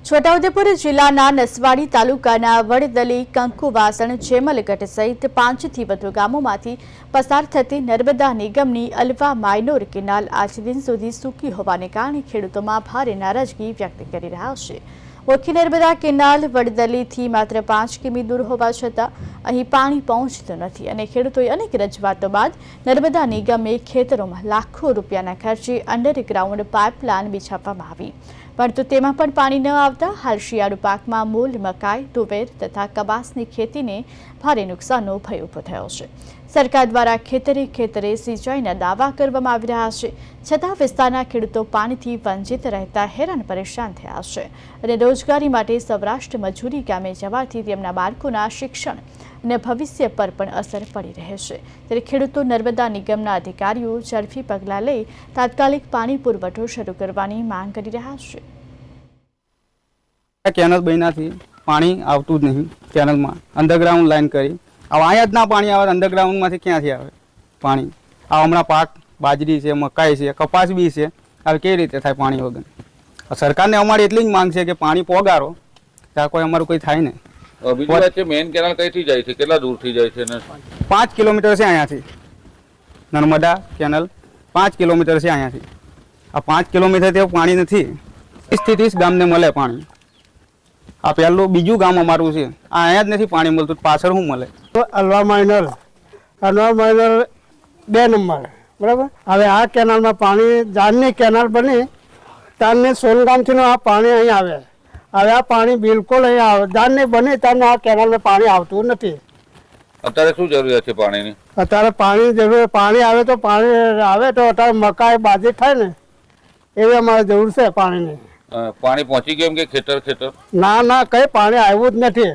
છોટાઉદેપુર જિલ્લાના નસવાડી તાલુકાના વડદલી, કંકુવાસણ, જેમલગઢ સહિત 5 થી વધુ ગામોમાંથી પસાર થતી નર્મદા નિગમની અલવા માઇનોર કેનાલ આજ દિન સુધી સૂકી હોવાને કારણે ખેડૂતોમાં ભારે નારાજગી વ્યક્ત કરી રહ્યા છે। મુખ્ય નર્મદા કેનાલ વડદલીથી માત્ર 5 કિમી દૂર હોવા છતાં અહીં પાણી પહોંચતું નથી અને ખેડૂતોએ અનેક રજૂઆતો બાદ નર્મદા નિગમે ખેતરોમાં લાખો રૂપિયાના ખર્ચે અંડરગ્રાઉન્ડ પાઇપલાઇન બિછાવવામાં આવી, પરંતુ તેમાં પણ પાણી ન આવતા હાલ શિયાળુ પાકમાં મૂળ, મકાઈ, તુવેર તથા કપાસની ખેતીને ભારે નુકસાનનો ભય ઊભો થયો છે। સરકાર દ્વારા ખેતરે ખેતરે સિંચાઈના દાવા કરવામાં આવી રહ્યા છે, છતાં વિસ્તારના ખેડૂતો પાણીથી વંચિત રહેતા હેરાન પરેશાન થયા છે અને રોજગારી માટે સૌરાષ્ટ્ર મજૂરી ગામે જવાથી તેમના બાળકોના શિક્ષણ અને ભવિષ્ય પર પણ અસર પડી રહે છે। ત્યારે ખેડૂતો નર્મદા નિગમના અધિકારીઓ ઝડપી પગલાં લઈ તાત્કાલિક પાણી પુરવઠો શરૂ કરવાની માંગ કરી રહ્યા છે। કેનલ બન્યાથી પાણી આવતું જ નહીં। કેનલમાં અંડરગ્રાઉન્ડ લાઈન કરી અહીંયા જ ના પાણી આવે, અંડરગ્રાઉન્ડમાંથી ક્યાંથી આવે પાણી? આ હમણાં પાક બાજરી છે, મકાઈ છે, કપાસ બી છે, હવે કેવી રીતે થાય પાણી વગર? સરકારને અમારી એટલી જ માંગ છે કે પાણી પોગારો, ત્યાં કોઈ અમારું કોઈ થાય નહીં। બીજી વાત છે, મેઇન કેનાલ કઈથી જાય છે, કેટલા દૂરથી જાય છે? 5 કિલોમીટર છે અહીંયાથી નર્મદા કેનલ 5 કિલોમીટર છે અહીંયાથી। આ 5 કિલોમીટરથી પાણી નથી। 30 ગામને મળે પાણી। આ પહેલું બીજું ગામ અમારું છે, આ અહીંયા જ નથી પાણી મળતું, પાછળ શું મળે? અલવા માઇનર 2 નંબર બરાબર। હવે આ કેનાલમાં પાણી જાનની કેનાલ બની ત્યારની સોનગામથી આ પાણી અહીં આવે। હવે આ પાણી બિલકુલ અહીં આવે, જાનની બની ત્યારને આ કેનાલમાં પાણી આવતું નથી। અત્યારે શું જરૂરિયાત છે પાણીની? અત્યારે પાણી જરૂર, પાણી આવે તો અત્યારે મકાઈ બાજરી થાય ને એવી અમારે જરૂર છે પાણીની। પાણી પહોંચી ગયું કે ખેતર? ના કઈ પાણી આવ્યું જ નથી।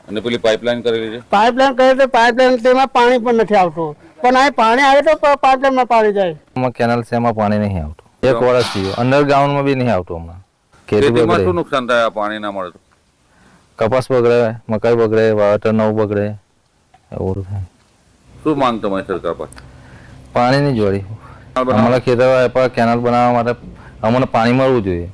અને પેલી પાઇપલાઇન કરેલી છે? પાઇપલાઇન કરી તો પાઇપલાઇન તેમાં પાણી પણ નથી આવતું, પણ અહીં પાણી આવે તો પાઇપલાઇનમાં પાણી જાય। કેનાલ છે એમાં પાણી નહીં આવતું, 1 વર્ષ થયું। અંડરગ્રાઉન્ડમાં બી નહીં આવતું। હમણાં ખેતીમાં શું નુકસાન થાય પાણી ના મળે તો? કપાસ બગડે, મકાઈ બગડે, વાવેતર નવું બગડે, એવું થાય। શું માંગ તમારી સરકાર પાસે? પાણીની જોડી અમારા ખેતર કેનાલ બનાવવા માટે અમને પાણી મળવું જોઈએ।